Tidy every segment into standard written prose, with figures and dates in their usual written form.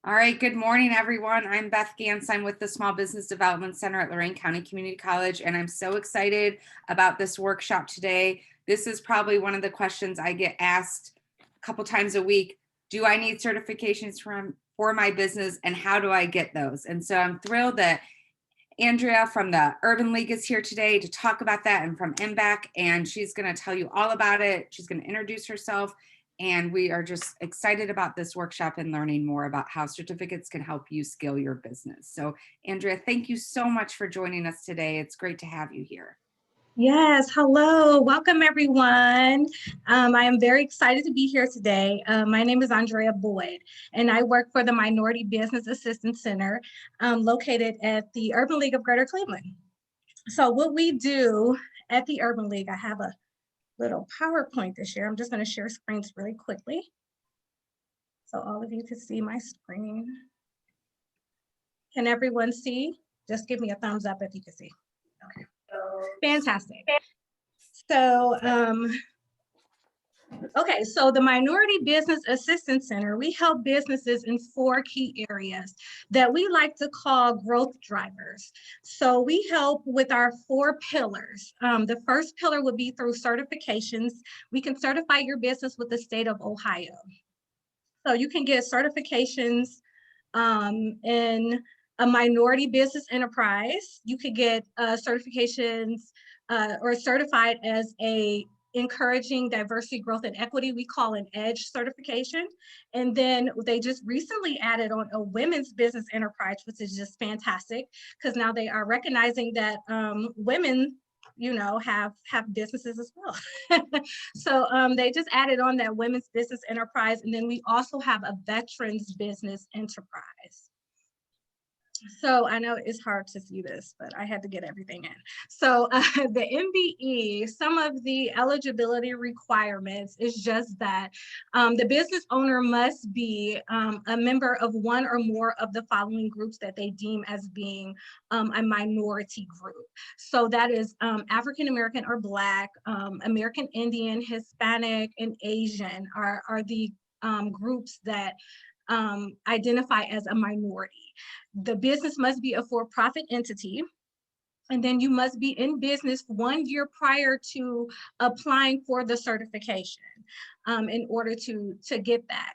All right, good morning, everyone. I'm Beth Gantz. I'm with the Small Business Development Center at Lorain County Community College, and I'm so excited about this workshop today. This is probably one of the questions I get asked a couple times a week. Do I need certifications for my business, and how do I get those? And so I'm thrilled that Andrea from the Urban League is here today to talk about that, and from MBAC, and she's going to tell you all about it. She's going to introduce herself. And we are just excited about this workshop and learning more about how certificates can help you scale your business. So, Andrea, thank you so much for joining us today. It's great to have you here. Yes, hello, welcome everyone. I am very excited to be here today. My name is Andrea Boyd, and I work for the Minority Business Assistance Center located at the Urban League of Greater Cleveland. So what we do at the Urban League, I have a little PowerPoint to share. I'm just going to share screens really quickly so all of you can see my screen. Can everyone see? Just give me a thumbs up if you can see. Okay, fantastic. So, so the Minority Business Assistance Center, we help businesses in 4 key areas that we like to call growth drivers. So we help with our 4 pillars. The first pillar would be through certifications. We can certify your business with the state of Ohio. So you can get certifications in a minority business enterprise. You could get certifications or certified as a encouraging diversity, growth, and equity. We call an EDGE certification. And then they just recently added on a women's business enterprise, which is just fantastic because now they are recognizing that women, have businesses as well. So they just added on that women's business enterprise. And then we also have a veterans business enterprise. So I know it's hard to see this, but I had to get everything in. So the MBE, some of the eligibility requirements is just that the business owner must be a member of one or more of the following groups that they deem as being a minority group. So that is African American or Black, American Indian, Hispanic, and Asian are the groups that identify as a minority. The business must be a for-profit entity, and then you must be in business 1 year prior to applying for the certification in order to get that.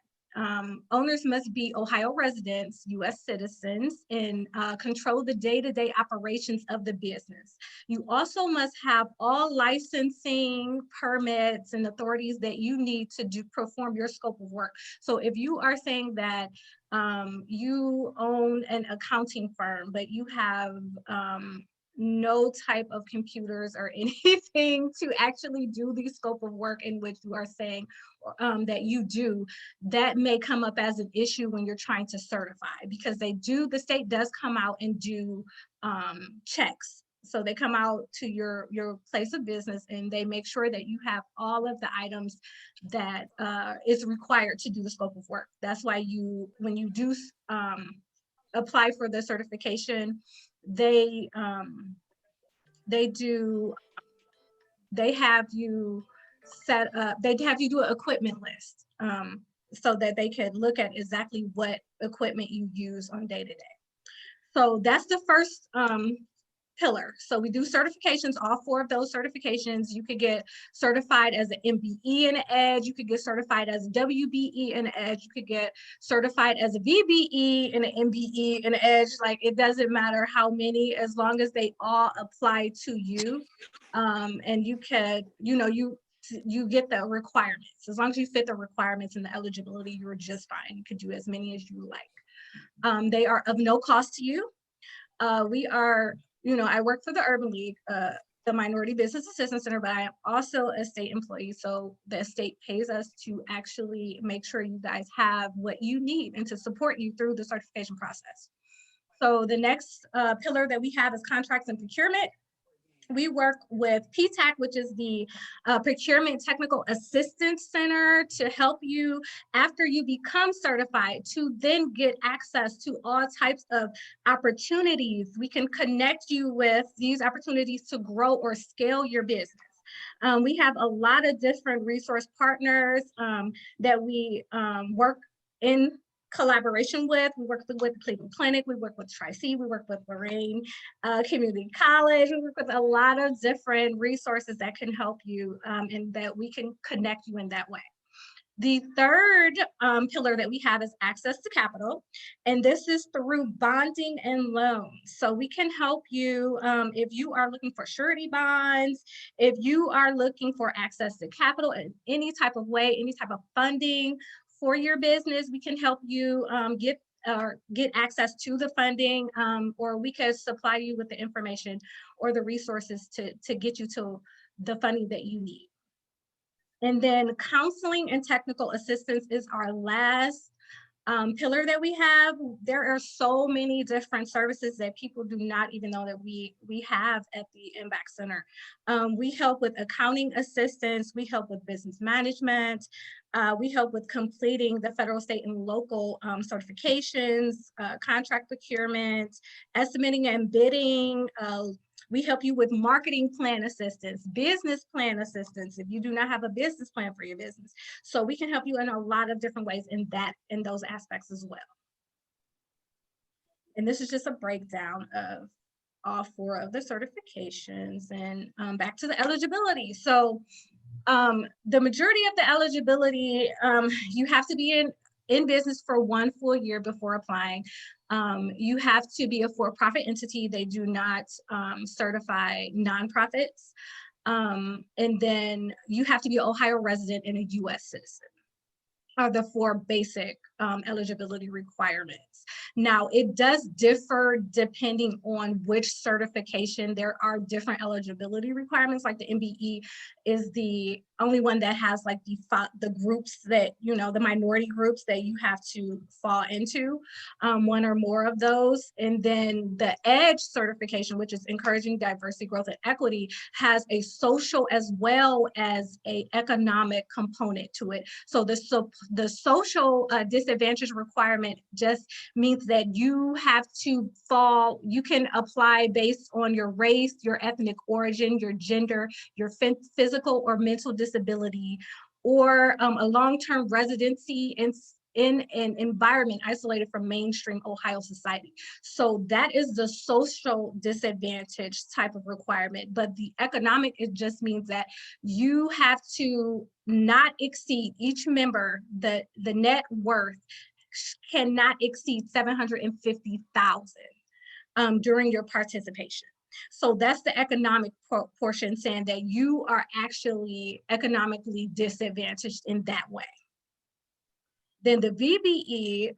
Owners must be Ohio residents, U.S. citizens, and control the day-to-day operations of the business. You also must have all licensing, permits, and authorities that you need to perform your scope of work. So if you are saying that you own an accounting firm, but you have no type of computers or anything to actually do the scope of work in which you are saying that you do, that may come up as an issue when you're trying to certify, because the state does come out and do checks. So they come out to your place of business and they make sure that you have all of the items that is required to do the scope of work. That's why when you do apply for the certification, they have you set up, they have you do an equipment list so that they could look at exactly what equipment you use on day to day. So that's the first pillar. So we do certifications, all 4 of those certifications. You could get certified as an MBE and an EDGE. You could get certified as a WBE and an EDGE. You could get certified as a VBE and an MBE and an EDGE. Like, it doesn't matter how many, as long as they all apply to you. And you could, you get the requirements. As long as you fit the requirements and the eligibility, you're just fine. You could do as many as you like. They are of no cost to you. We are, I work for the Urban League, the Minority Business Assistance Center, but I am also a state employee. So the state pays us to actually make sure you guys have what you need and to support you through the certification process. So the next pillar that we have is contracts and procurement. We work with PTAC, which is the Procurement Technical Assistance Center, to help you after you become certified to then get access to all types of opportunities. We can connect you with these opportunities to grow or scale your business. We have a lot of different resource partners that we work in collaboration with. We work with Cleveland Clinic, we work with Tri-C, we work with Lorraine Community College, we work with a lot of different resources that can help you and that we can connect you in that way. The third pillar that we have is access to capital, and this is through bonding and loans. So we can help you if you are looking for surety bonds, if you are looking for access to capital in any type of way, any type of funding for your business, we can help you get access to the funding, or we could supply you with the information or the resources to get you to the funding that you need. And then counseling and technical assistance is our last pillar that we have. There are so many different services that people do not even know that we have at the MBAC Center. We help with accounting assistance, we help with business management, we help with completing the federal, state, and local certifications, contract procurement, estimating and bidding. We help you with marketing plan assistance, business plan assistance, if you do not have a business plan for your business. So we can help you in a lot of different ways in those aspects as well. And this is just a breakdown of all 4 of the certifications. And back to the eligibility. So the majority of the eligibility, you have to be in business for 1 full year before applying. You have to be a for-profit entity. They do not certify nonprofits. And then you have to be an Ohio resident and a US citizen. Are the 4 basic eligibility requirements. Now, it does differ depending on which certification. There are different eligibility requirements, like the MBE is the only one that has like the groups that, you know, the minority groups that you have to fall into, 1 or more of those. And then the EDGE certification, which is encouraging diversity, growth, and equity, has a social as well as a economic component to it. So the social disadvantage requirement just means that you have to fall, you can apply based on your race, your ethnic origin, your gender, your physical or mental disability, or a long-term residency in an environment isolated from mainstream Ohio society. So that is the social disadvantage type of requirement. But the economic, it just means that you have to not exceed, each member, the net worth cannot exceed $750,000 during your participation. So that's the economic portion, saying that you are actually economically disadvantaged in that way. Then the VBE,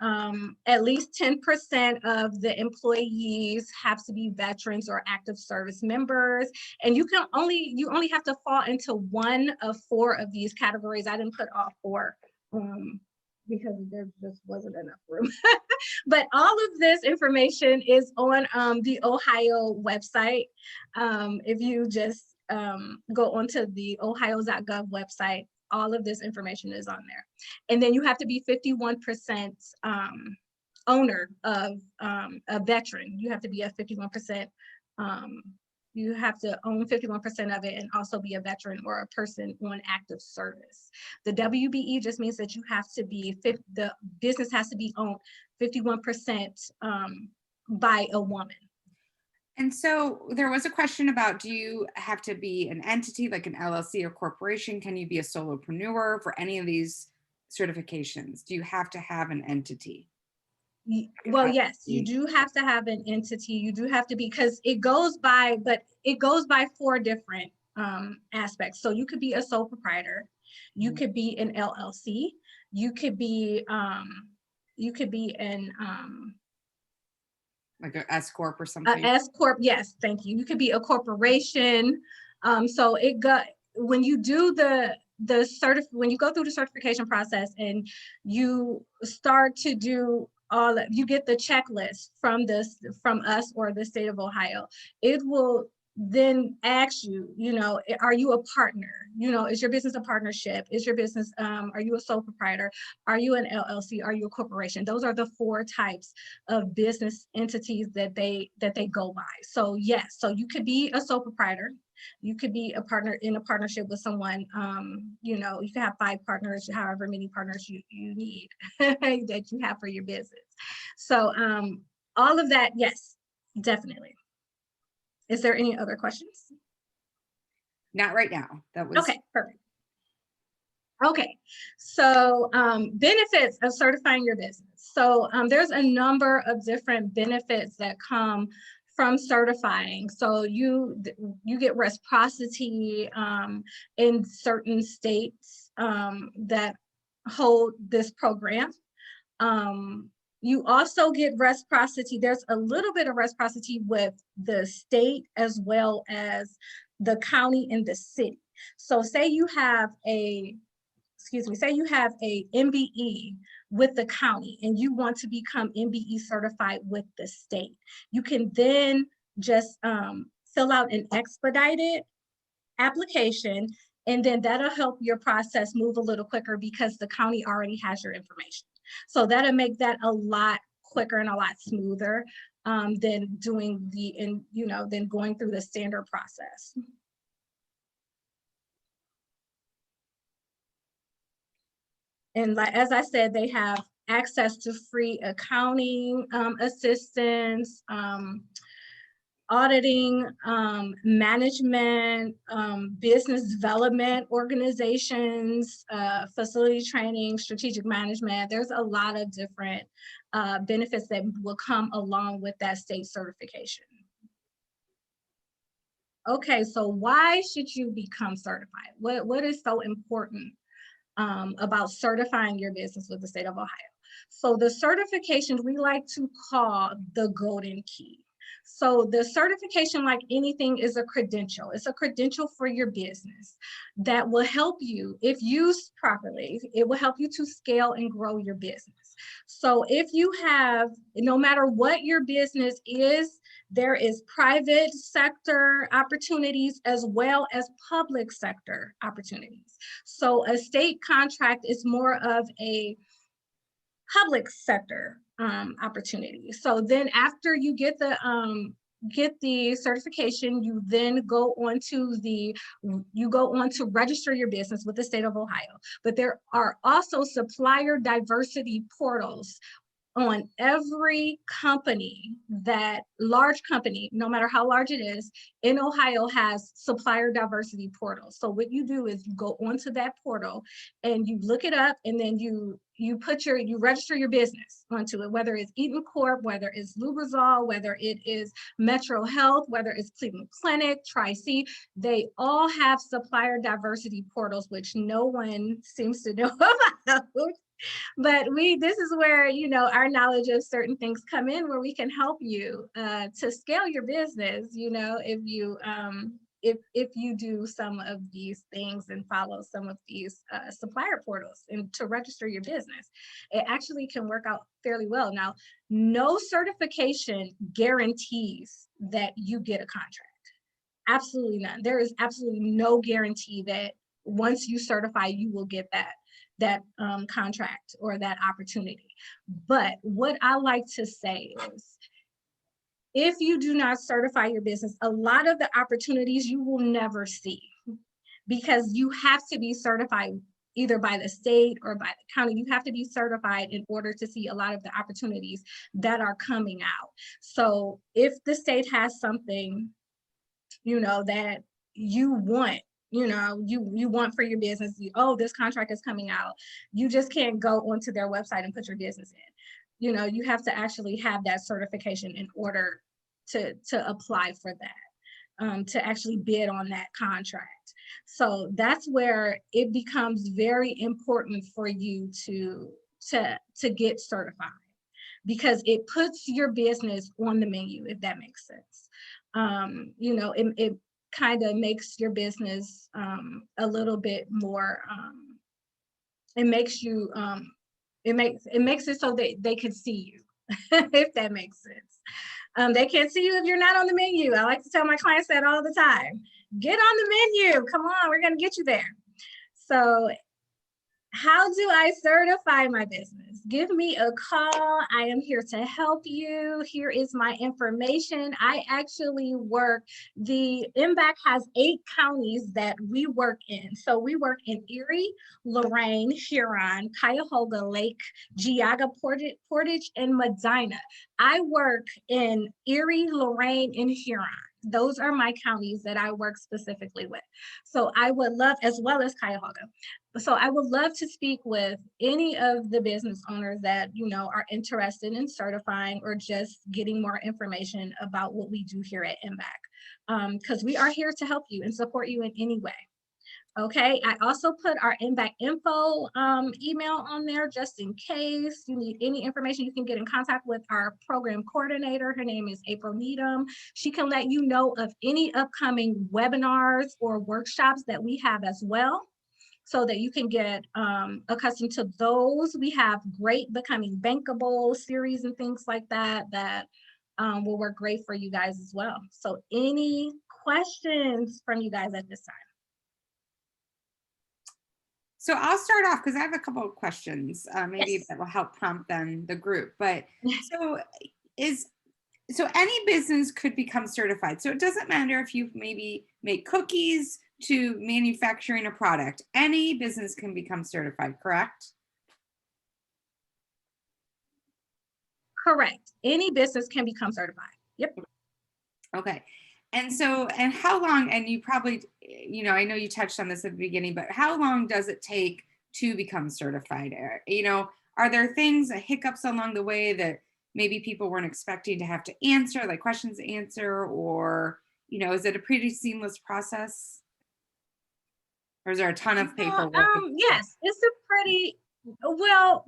at least 10% of the employees have to be veterans or active service members. And you only have to fall into 1 of 4 of these categories. I didn't put all 4 because there just wasn't enough room. But all of this information is on the Ohio website. If you just go onto the ohio.gov website, all of this information is on there. And then you have to be 51% owner of a veteran. You have to be a 51%, you have to own 51% of it and also be a veteran or a person on active service. The WBE just means that you have to be, the business has to be owned 51% by a woman. And so there was a question about, do you have to be an entity like an LLC or corporation? Can you be a solopreneur for any of these certifications? Do you have to have an entity? Well, yes, you do have to have an entity. You do have to be, because it goes by, but it goes by 4 different aspects. So you could be a sole proprietor, you could be an LLC, you could be an like an S Corp or something? S Corp, yes, thank you. You could be a corporation. So when you do when you go through the certification process and you start to do you get the checklist from us or the state of Ohio. It will then ask you, are you a partner? Is your business a partnership? Is your business, are you a sole proprietor? Are you an LLC? Are you a corporation? Those are the 4 types of business entities that they go by. So yes, so you could be a sole proprietor. You could be a partner in a partnership with someone, you know, you can have 5 partners, however many partners you need that you have for your business. So all of that, yes, definitely. Is there any other questions? Not right now. That was Okay, perfect. Okay, so benefits of certifying your business. So there's a number of different benefits that come from certifying. So you get reciprocity in certain states that hold this program. You also get reciprocity. There's a little bit of reciprocity with the state as well as the county and the city. So say you have a MBE with the county and you want to become MBE certified with the state. You can then just fill out an expedited application, and then that'll help your process move a little quicker because the county already has your information. So that'll make that a lot quicker and a lot smoother than doing than going through the standard process. And like, as I said, they have access to free accounting assistance, auditing, management, business development organizations, facility training, strategic management. There's a lot of different benefits that will come along with that state certification. Okay, so why should you become certified? What is so important about certifying your business with the state of Ohio? So the certifications we like to call the golden key. So the certification, like anything, is a credential. It's a credential for your business that will help you, if used properly, it will help you to scale and grow your business. So if you have, no matter what your business is, there is private sector opportunities as well as public sector opportunities. So a state contract is more of a public sector opportunity. So then after you get the certification, you then go on to register your business with the state of Ohio. But there are also supplier diversity portals on every company, that large company, no matter how large it is, in Ohio has supplier diversity portals. So what you do is you go onto that portal and you look it up, and then you register your business onto it, whether it's Eaton Corp, whether it's Lubrizol, whether it is Metro Health, whether it's Cleveland Clinic, Tri-C. They all have supplier diversity portals, which no one seems to know about. But this is where, our knowledge of certain things come in, where we can help you to scale your business, if you do some of these things and follow some of these supplier portals and to register your business. It actually can work out fairly well. Now, no certification guarantees that you get a contract. Absolutely none. There is absolutely no guarantee that once you certify, you will get that contract or that opportunity. But what I like to say is, if you do not certify your business, a lot of the opportunities you will never see, because you have to be certified either by the state or by the county. You have to be certified in order to see a lot of the opportunities that are coming out. So if the state has something, that you want, you want for your business, this contract is coming out, you just can't go onto their website and put your business in. You have to actually have that certification in order to apply for that, to actually bid on that contract. So that's where it becomes very important for you to get certified, because it puts your business on the menu, if that makes sense. It kind of makes your business a little bit more, it makes it so that they can see you, if that makes sense. They can't see you if you're not on the menu. I like to tell my clients that all the time. Get on the menu. Come on, we're going to get you there. So How do I certify my business? Give me a call. I am here to help you. Here is my information. I actually work, the MBAC has 8 counties that we work in. So we work in Erie, Lorain, Huron, Cuyahoga Lake, Geauga, Portage, and Medina. I work in Erie, Lorain, and Huron. Those are my counties that I work specifically with. So I would love, as well as Cuyahoga. So I would love to speak with any of the business owners that, are interested in certifying or just getting more information about what we do here at MBAC, because we are here to help you and support you in any way. Okay, I also put our MBAC info email on there just in case you need any information. You can get in contact with our program coordinator. Her name is April Needham. She can let you know of any upcoming webinars or workshops that we have as well, so that you can get accustomed to those. We have great Becoming Bankable series and things like that will work great for you guys as well. So any questions from you guys at this time? So I'll start off because I have a couple of questions, maybe Yes. that will help prompt then the group. But so any business could become certified. So it doesn't matter if you maybe make cookies to manufacturing a product. Any business can become certified, correct? Correct. Any business can become certified. Yep. Okay. And so, and how long, and you probably, I know you touched on this at the beginning, but how long does it take to become certified? Are there things, hiccups along the way that maybe people weren't expecting to have to answer, like questions to answer, or, is it a pretty seamless process? Or is there a ton of paperwork? Yes, it's a pretty, well,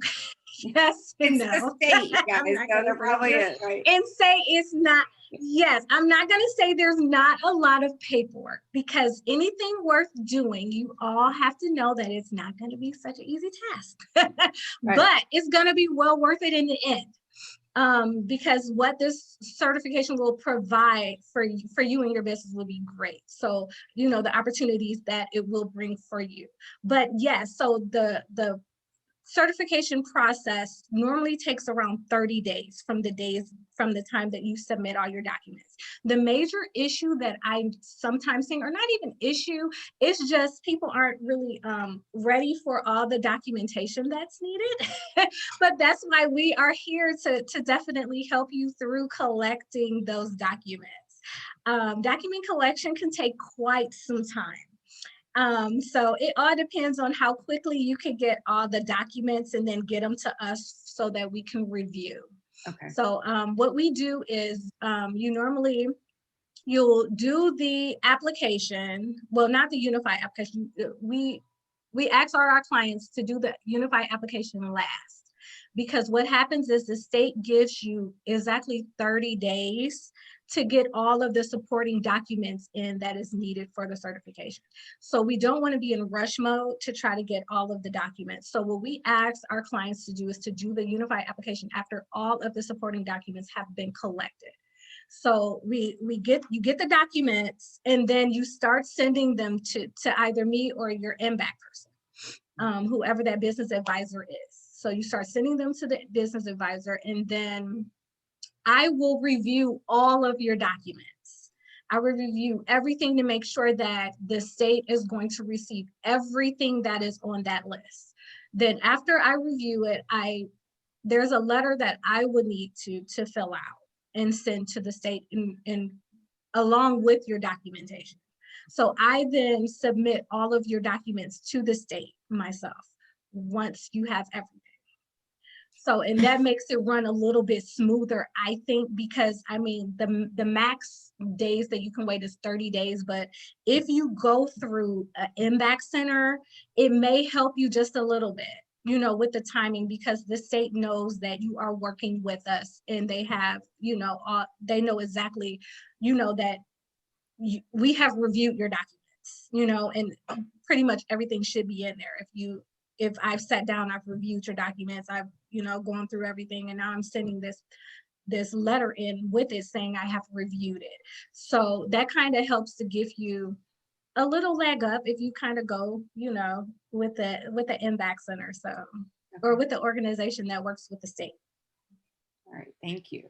yes and It's the no. state, you guys, I'm not so gonna there say probably yes is, right? and say it's not. Yes, I'm not going to say there's not a lot of paperwork, because anything worth doing, you all have to know that it's not going to be such an easy task, Right. but it's going to be well worth it in the end. Because what this certification will provide for you and your business will be great. So, the opportunities that it will bring for you. But yes, so the certification process normally takes around 30 days from the time that you submit all your documents. The major issue that I'm sometimes seeing, or not even issue, it's just people aren't really ready for all the documentation that's needed. But that's why we are here to definitely help you through collecting those documents. Document collection can take quite some time. So it all depends on how quickly you can get all the documents and then get them to us so that we can review. Okay. So what we do is you'll do the application, well, not the unified application. We ask our clients to do the unified application last, because what happens is the state gives you exactly 30 days to get all of the supporting documents in that is needed for the certification. So we don't want to be in rush mode to try to get all of the documents. So what we ask our clients to do is to do the unified application after all of the supporting documents have been collected. So you get the documents, and then you start sending them to either me or your MBAC person, whoever that business advisor is. So you start sending them to the business advisor, and then I will review all of your documents. I will review everything to make sure that the state is going to receive everything that is on that list. Then after I review it, there's a letter that I would need to fill out and send to the state and along with your documentation. So I then submit all of your documents to the state myself once you have everything. So, and that makes it run a little bit smoother, I think, because the max days that you can wait is 30 days. But if you go through an MBAC center, it may help you just a little bit, with the timing, because the state knows that you are working with us, and they have, they know exactly, that we have reviewed your documents, and pretty much everything should be in there. If I've sat down, I've reviewed your documents, I've, gone through everything, and now I'm sending this letter in with it saying I have reviewed it. So that kind of helps to give you a little leg up if you kind of go, with the MBAC Center, or with the organization that works with the state. All right, thank you.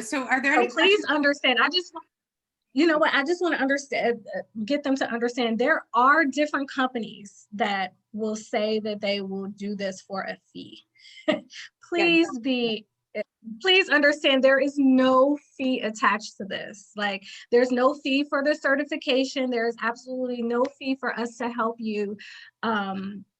So are there So any please understand, I just want to understand, get them to understand there are different companies that will say that they will do this for a fee. Please understand there is no fee attached to this. Like, there's no fee for the certification. There's absolutely no fee for us to help you.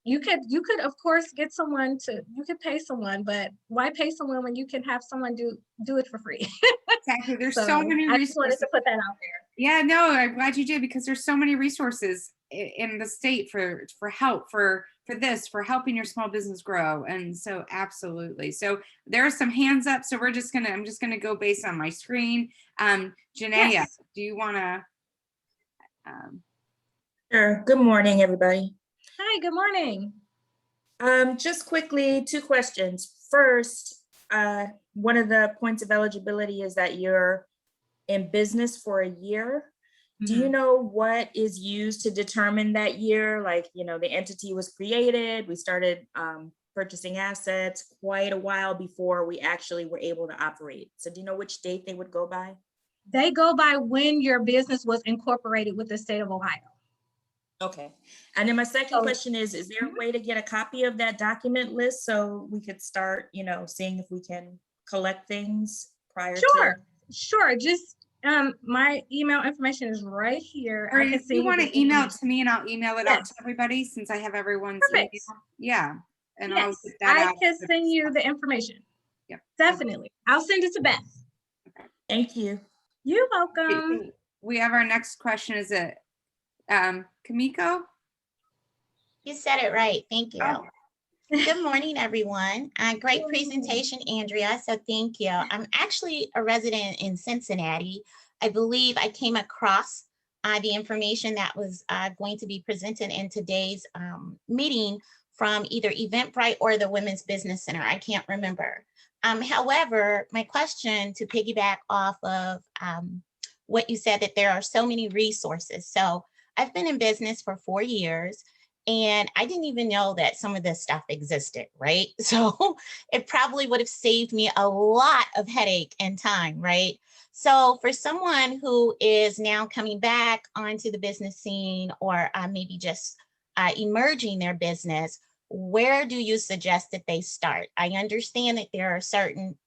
You could of course get someone you could pay someone, but why pay someone when you can have someone do it for free? Exactly. There's so many resources. I just wanted to put that out there. Yeah, no, I'm glad you did, because there's so many resources in the state for help, for this, for helping your small business grow. And so absolutely. So there are some hands up. So I'm just gonna go based on my screen. Janaea, Yes. do you wanna? Sure. Good morning, everybody. Hi, good morning. Just quickly, 2 questions. First, one of the points of eligibility is that you're in business for a year. Do you know what is used to determine that year? Like, the entity was created, we started purchasing assets quite a while before we actually were able to operate. So do you know which date they would go by? They go by when your business was incorporated with the state of Ohio. Okay. And then my second question is there a way to get a copy of that document list so we could start, seeing if we can collect things prior to? Sure. Just my email information is right here. Or if you want to email it to me, and I'll email it out to everybody, since I have everyone's email. Yeah. And yes, I'll get that I out. can send you the information. Yeah. Definitely. I'll send it to Beth. Okay. Thank you. You're welcome. We have our next question. Is it Kamiko? You said it right. Thank you. Oh. Good morning, everyone. Great presentation, Andrea. So thank you. I'm actually a resident in Cincinnati. I believe I came across the information that was going to be presented in today's meeting from either Eventbrite or the Women's Business Center. I can't remember. However, my question, to piggyback off of what you said, that there are so many resources. So I've been in business for 4 years, and I didn't even know that some of this stuff existed, right? So it probably would have saved me a lot of headache and time, right? So for someone who is now coming back onto the business scene, or maybe just emerging their business, where do you suggest that they start? I understand that there are certain,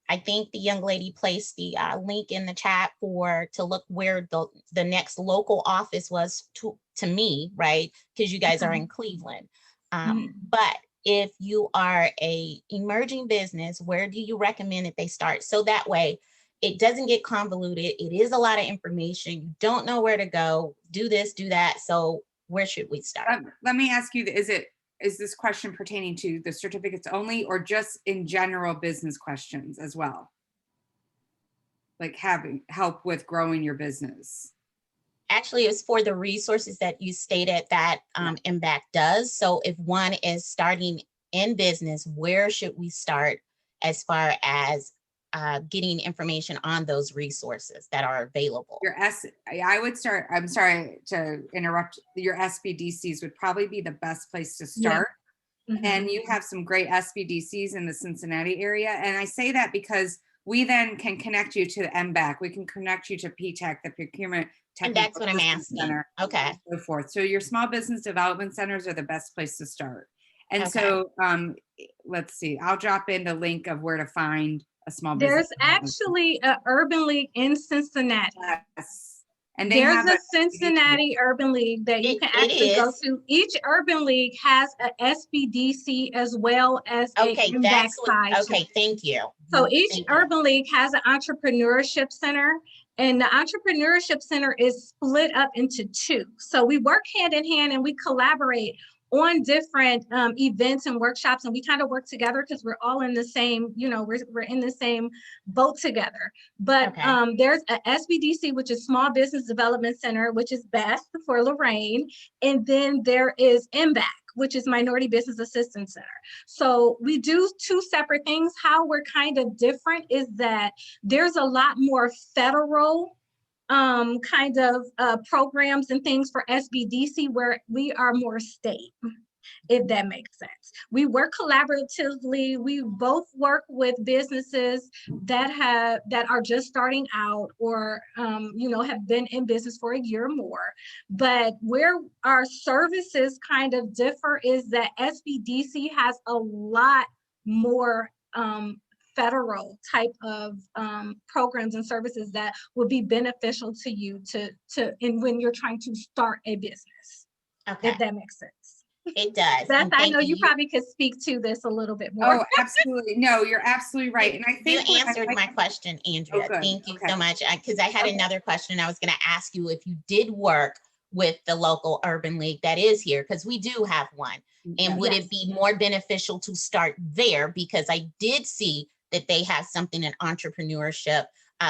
I think the young lady placed the link in the chat to look where the next local office was to me, right? Because you guys are in Cleveland. But if you are a emerging business, where do you recommend that they start? So that way it doesn't get convoluted. It is a lot of information. You don't know where to go, do this, do that. So where should we start? Let me ask you, is this question pertaining to the certificates only, or just in general business questions as well? Like having help with growing your business? Actually, it's for the resources that you stated that MBAC does. So if one is starting in business, where should we start as far as getting information on those resources that are available? I would start, I'm sorry to interrupt, your SBDCs would probably be the best place to start. Yeah. And you have some great SBDCs in the Cincinnati area. And I say that because we then can connect you to the MBAC. We can connect you to PTech, the Procurement Technical And that's what I'm asking. Center, okay. And so forth. So your small business development centers are the best place to start. And okay. So let's see, I'll drop in the link of where to find a small business. There's actually an Urban League in Cincinnati. Yes. And there's a Cincinnati Urban League that you can actually go to. Each Urban League has a SBDC as well as a MBAC side. Okay, thank you. So each Urban League has an entrepreneurship center, and the entrepreneurship center is split up into 2. So we work hand in hand and we collaborate on different events and workshops, and we kind of work together because we're all in the same, we're in the same boat together. But there's a SBDC, which is Small Business Development Center, which is Beth for Lorraine. And then there is MBAC, which is Minority Business Assistance Center. So we do 2 separate things. How we're kind of different is that there's a lot more federal kind of programs and things for SBDC where we are more state, if that makes sense. We work collaboratively. We both work with businesses that are just starting out or have been in business for a year or more. But where our services kind of differ is that SBDC has a lot more federal type of programs and services that would be beneficial to you when you're trying to start a business. Okay, If that makes sense. it does. Beth, And I thank know you probably could speak to this a little bit more. Oh, absolutely. No, you're absolutely right. And I think You answered my question, Andrea. good. Thank you Okay. so much. Because I had another question. I was going to ask you if you did work with the local urban league that is here, because we do have one. And would it be more beneficial to start there? Because I did see that they have something in entrepreneurship,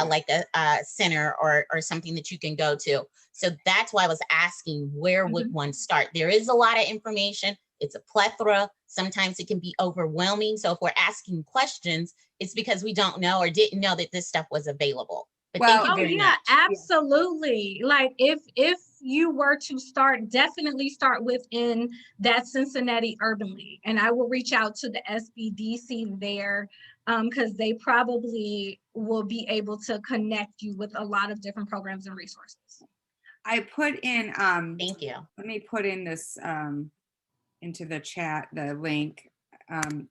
like a center or something that you can go to. So that's why I was asking, where would one start? There is a lot of information. It's a plethora. Sometimes it can be overwhelming. So if we're asking questions, it's because we don't know or didn't know that this stuff was available. But thank you very much. Absolutely. Like if you were to start, definitely start within that Cincinnati Urban League. And I will reach out to the SBDC there because they probably will be able to connect you with a lot of different programs and resources. I put in, Thank you. let me put in this into the chat, the link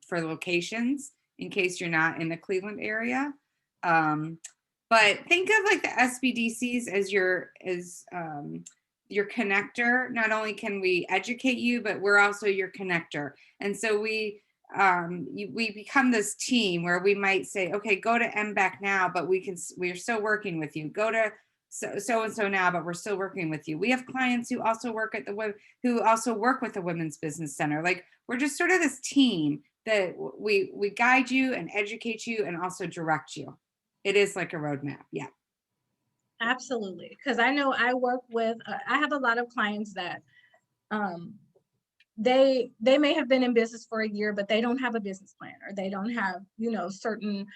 for locations in case you're not in the Cleveland area. But think of like the SBDCs as your connector. Not only can we educate you, but we're also your connector. And so we become this team where we might say, okay, go to MBAC now, but we're still working with you. Go to so and so now, but we're still working with you. We have clients who also work with the Women's Business Center. Like we're just sort of this team that we guide you and educate you and also direct you. It is like a roadmap. Yeah. Absolutely. Because I know I work with, I have a lot of clients that they may have been in business for a year, but they don't have a business plan or they don't have, certain,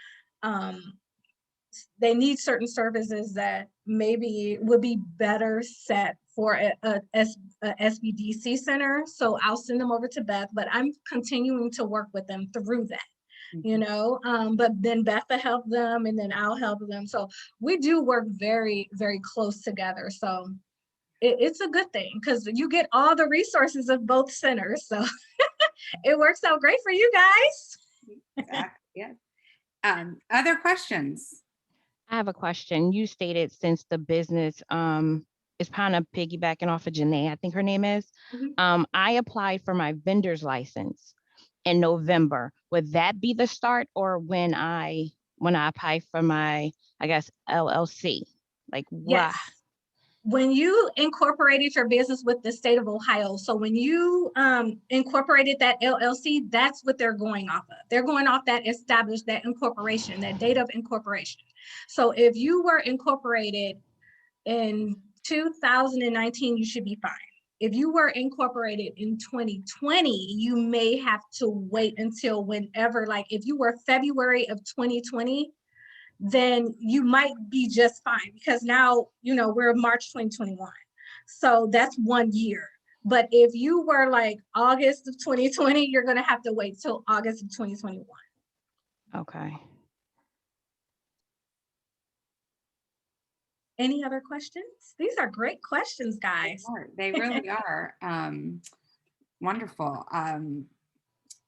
they need certain services that maybe would be better set for a SBDC center. So I'll send them over to Beth, but I'm continuing to work with them through that. But then Beth will help them and then I'll help them. So we do work very, very close together. So it's a good thing because you get all the resources of both centers. So it works out great for you guys. Exactly. Yeah. Other questions? I have a question. You stated since the business is kind of piggybacking off of Janae, I think her name is. I applied for my vendor's license in November. Would that be the start or when I apply for my, I guess, LLC? Like Yes. When you incorporated your business with the state of Ohio, so when you incorporated that LLC, that's what they're going off of. They're going off that incorporation, that date of incorporation. So if you were incorporated in 2019, you should be fine. If you were incorporated in 2020, you may have to wait until whenever, like if you were February of 2020, then you might be just fine because now, we're March 2021. So that's 1 year. But if you were like August of 2020, you're going to have to wait till August of 2021. Okay. Any other questions? These are great questions, guys. They really are. Wonderful.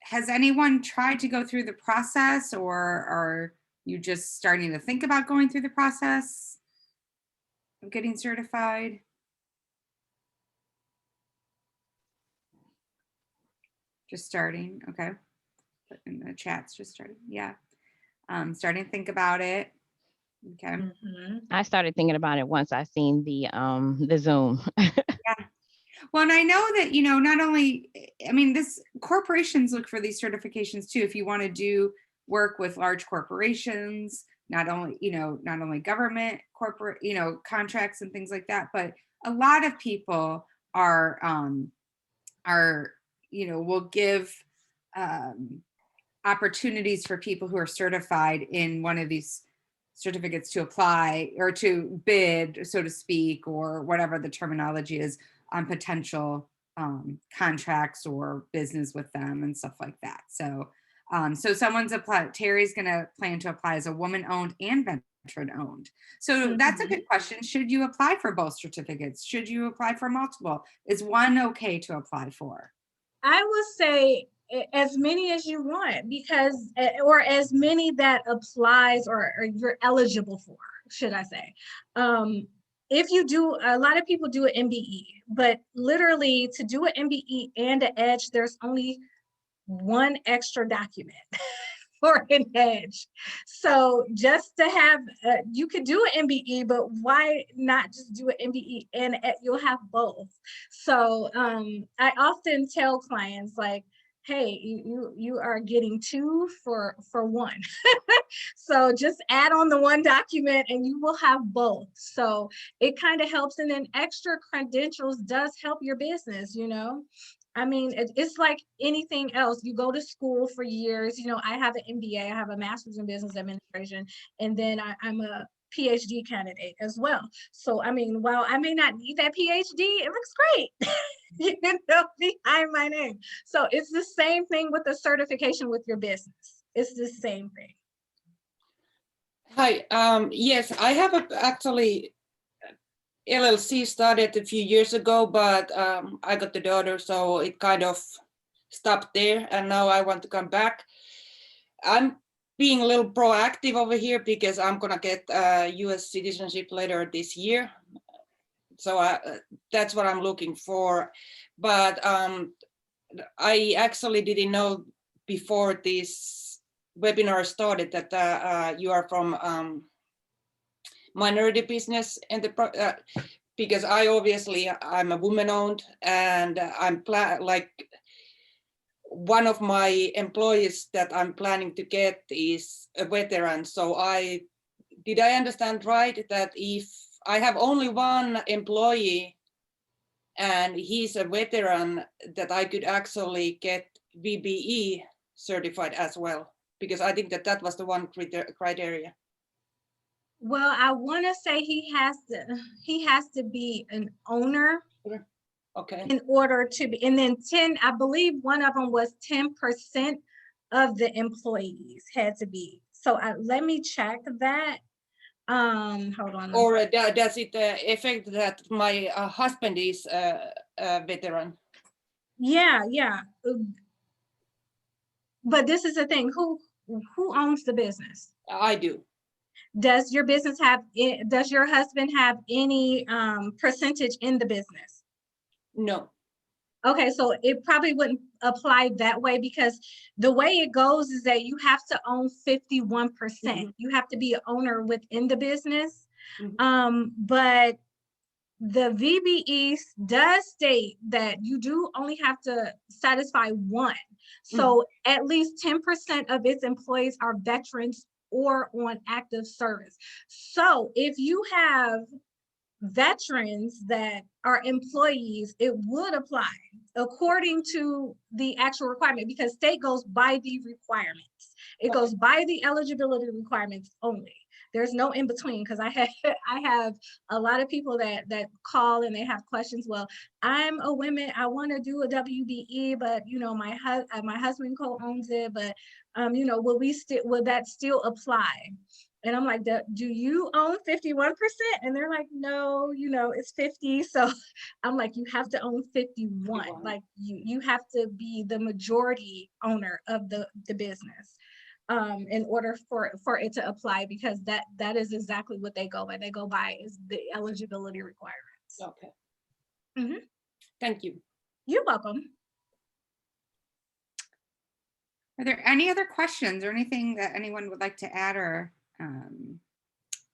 Has anyone tried to go through the process or are you just starting to think about going through the process of getting certified? Just starting. Okay. Put in the chats, just starting. Yeah. Starting to think about it. Okay. I started thinking about it once I seen the Zoom. Yeah. Well, and I know that, not only, corporations look for these certifications too. If you want to do work with large corporations, not only government, corporate, contracts and things like that, but a lot of people will give opportunities for people who are certified in one of these certificates to apply or to bid, so to speak, or whatever the terminology is, on potential contracts or business with them and stuff like that. So, so someone's Terry's gonna plan to apply as a woman-owned and veteran-owned. So that's a good question. Should you apply for both certificates? Should you apply for multiple? Is one okay to apply for? I would say as many as you want, because, or as many that applies or you're eligible for, should I say. If you do, a lot of people do an MBE, but literally to do an MBE and an EDGE, there's only one extra document for an EDGE. So just to have, you could do an MBE, but why not just do an MBE and you'll have both. So I often tell clients like, hey, you are getting two for one. So just add on the one document and you will have both. So it kind of helps. And then extra credentials does help your business, you know. I mean, it's like anything else. You go to school for years. You know, I have an MBA, I have a master's in business administration, and then I'm a PhD candidate as well. So, I mean, while I may not need that PhD, it looks great, you know, behind my name. So it's the same thing with the certification with your business. It's the same thing. Hi, yes, I have actually LLC started a few years ago, but I got the daughter, so it kind of stopped there, and now I want to come back. I'm being a little proactive over here because I'm gonna get US citizenship later this year. So that's what I'm looking for. But I actually didn't know before this webinar started that you are from minority business and because I'm a woman-owned, and I'm like one of my employees that I'm planning to get is a veteran. So did I understand right that if I have only one employee and he's a veteran, that I could actually get VBE certified as well? Because I think that was the one criteria. Well, I want to say he has to be an owner. Okay. In order to be, and then 10, I believe one of them was 10% of the employees had to be. So let me check that. Hold on. Or does it affect that my husband is a veteran? Yeah. But this is the thing, who owns the business? I do. Does your business have, does your husband have any percentage in the business? No. Okay, so it probably wouldn't apply that way, because the way it goes is that you have to own 51%. You have to be an owner within the business. But the VBE does state that you do only have to satisfy one. So at least 10% of its employees are veterans or on active service. So if you have veterans that are employees, it would apply according to the actual requirement, because state goes by the requirements. It goes by the eligibility requirements only. There's no in between, because I have a lot of people that call and they have questions. Well, I'm a woman, I want to do a WBE, but you know, my husband co-owns it, but you know, will that still apply? And I'm like, do you own 51%? And they're like, no, you know, it's 50. So I'm like, you have to own 51. Like you have to be the majority owner of the business in order for it to apply, because that is exactly what they go by. They go by is the eligibility requirements. Okay. Thank you. You're welcome. Are there any other questions or anything that anyone would like to add? Or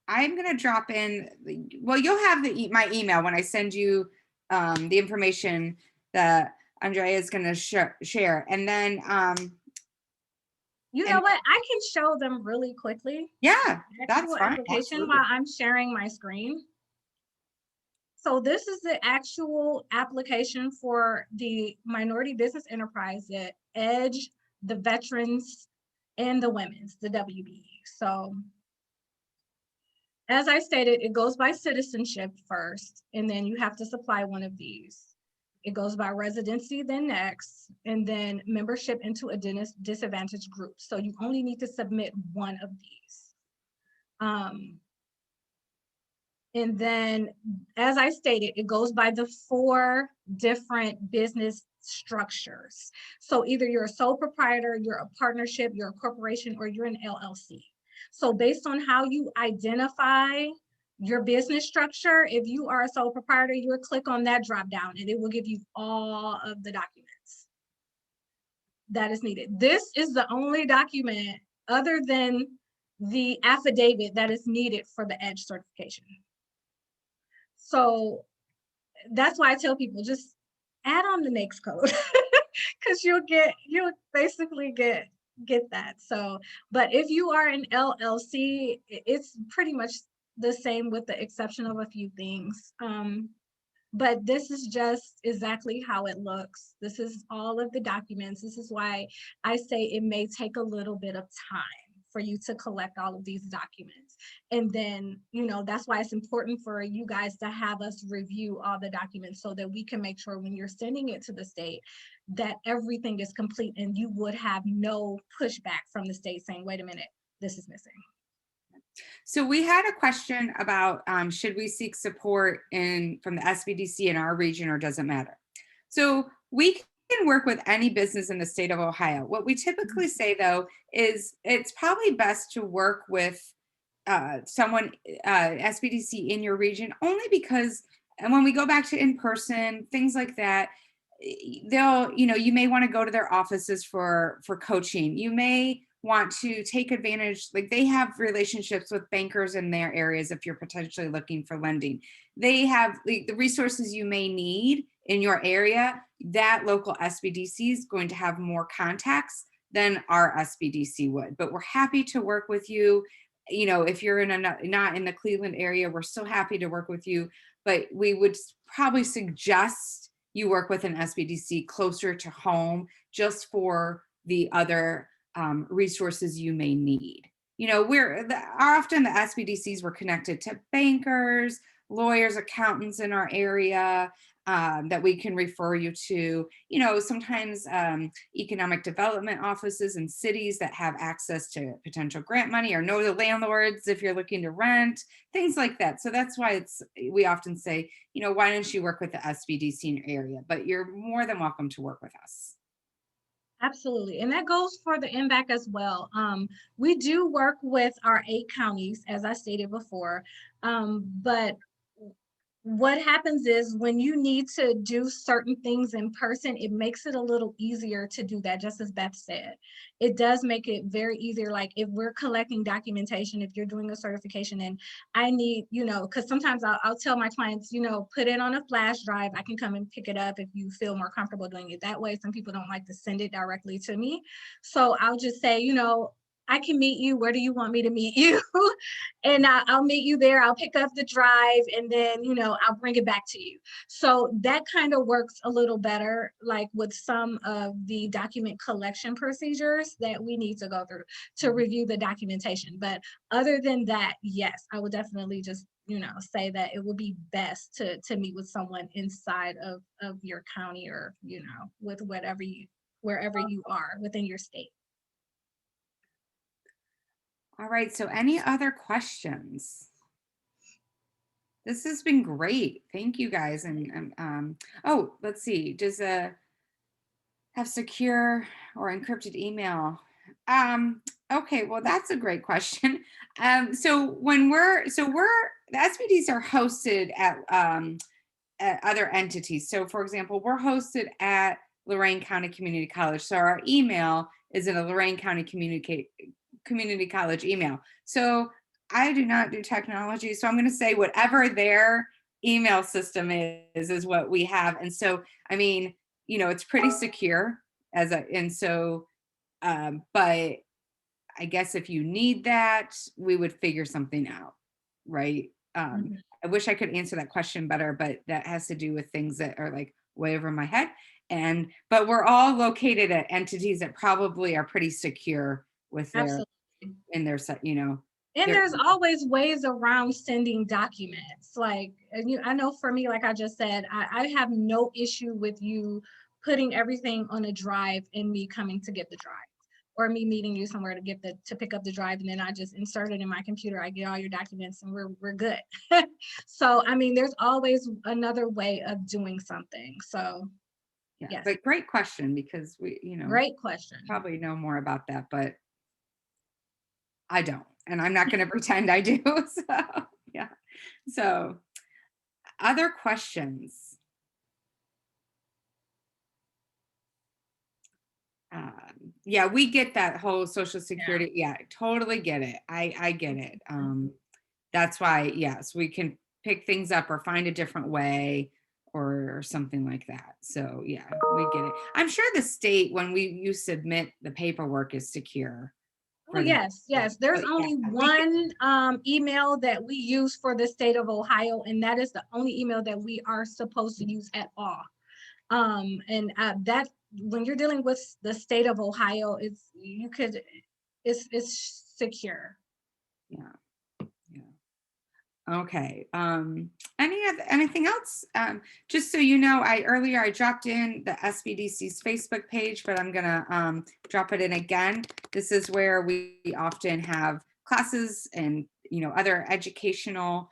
I'm going to drop in, well, you'll have my email when I send you the information that Andrea is going to share. And then, you know what, I can show them really quickly. Yeah, that's fine. Application while I'm sharing my screen. So this is the actual application for the minority business enterprise, the EDGE, the veterans, and the women's, the WBE. So As I stated, it goes by citizenship first, and then you have to supply one of these. It goes by residency then next, and then membership into a disadvantaged group. So you only need to submit one of these. And then, as I stated, it goes by the 4 different business structures. So either you're a sole proprietor, you're a partnership, you're a corporation, or you're an LLC. So based on how you identify your business structure, if you are a sole proprietor, you will click on that drop down and it will give you all of the documents that is needed. This is the only document other than the affidavit that is needed for the EDGE certification. So that's why I tell people just add on the NAICS code because you'll basically get that. So, but if you are an LLC, it's pretty much the same with the exception of a few things. But this is just exactly how it looks. This is all of the documents. This is why I say it may take a little bit of time for you to collect all of these documents. And then, that's why it's important for you guys to have us review all the documents so that we can make sure when you're sending it to the state that everything is complete and you would have no pushback from the state saying, wait a minute, this is missing. So we had a question about should we seek support from the SBDC in our region or does it matter? So we can work with any business in the state of Ohio. What we typically say though is it's probably best to work with someone SBDC in your region only because, and when we go back to in person, things like that, you may want to go to their offices for coaching. You may want to take advantage, like they have relationships with bankers in their areas if you're potentially looking for lending. They have the resources you may need in your area. That local SBDC is going to have more contacts than our SBDC would, but we're happy to work with you. If you're not in the Cleveland area, we're still happy to work with you, but we would probably suggest you work with an SBDC closer to home just for the other resources you may need. Often the SBDCs were connected to bankers, lawyers, accountants in our area that we can refer you to. Sometimes economic development offices in cities that have access to potential grant money or know the landlords if you're looking to rent, things like that. So that's why we often say, why don't you work with the SBDC in your area? But you're more than welcome to work with us. Absolutely. And that goes for the MBAC as well. We do work with our 8 counties, as I stated before, but what happens is when you need to do certain things in person, it makes it a little easier to do that, just as Beth said. It does make it very easier. Like if we're collecting documentation, if you're doing a certification and I need, because sometimes I'll tell my clients, put it on a flash drive. I can come and pick it up if you feel more comfortable doing it that way. Some people don't like to send it directly to me. So I'll just say, I can meet you. Where do you want me to meet you? And I'll meet you there. I'll pick up the drive and then, I'll bring it back to you. So that kind of works a little better, like with some of the document collection procedures that we need to go through to review the documentation. But other than that, yes, I would definitely just, say that it would be best to meet with someone inside of your county or, with wherever you are within your state. All right, so any other questions? This has been great. Thank you guys. And oh, let's see. Does have secure or encrypted email? Okay, well, that's a great question. So the SBDs are hosted at other entities. So for example, we're hosted at Lorain County Community College. So our email is in a Lorain County Community College email. So I do not do technology. So I'm going to say whatever their email system is what we have. And so, I mean, it's pretty secure but I guess if you need that, we would figure something out. Right. I wish I could answer that question better, but that has to do with things that are like way over my head. But we're all located at entities that probably are pretty secure with their, in their, And There- there's always ways around sending documents. Like, and I know for me, like I just said, I have no issue with you putting everything on a drive and me coming to get the drive, or me meeting you somewhere to pick up the drive, and then I just insert it in my computer. I get all your documents, and we're good. So, I mean, there's always another way of doing something. So, Yeah, yes. but great question, because we, Great question. probably know more about that, but I don't, and I'm not going to pretend I do. So, yeah. So, other questions? Yeah, we get that whole Social Security. Yeah, totally get it. I get it. That's why, yes, we can pick things up or find a different way or something like that. So yeah, we get it. I'm sure the state, when you submit the paperwork, is secure. Oh, yes, yes. There's But only yeah, one email that we use for the state of Ohio, and that is the only email that we are supposed to use at all. And that, when you're dealing with the state of Ohio, it's secure. Yeah. Okay. Anything else? Just so you know, earlier I dropped in the SBDC's Facebook page, but I'm gonna drop it in again. This is where we often have classes and other educational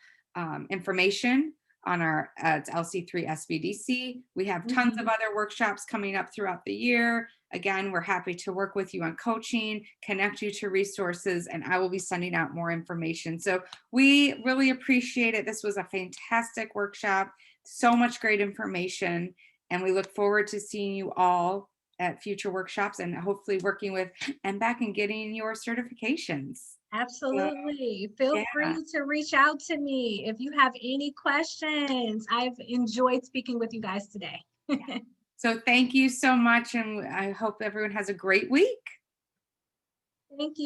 information on our it's LC3 SBDC. We have tons of other workshops coming up throughout the year. Again, we're happy to work with you on coaching, connect you to resources, and I will be sending out more information. So we really appreciate it. This was a fantastic workshop, so much great information, and we look forward to seeing you all at future workshops and hopefully working with MBAC and getting your certifications. Absolutely. Feel yeah. free to reach out to me if you have any questions. I've enjoyed speaking with you guys today. So thank you so much, and I hope everyone has a great week. Thank you.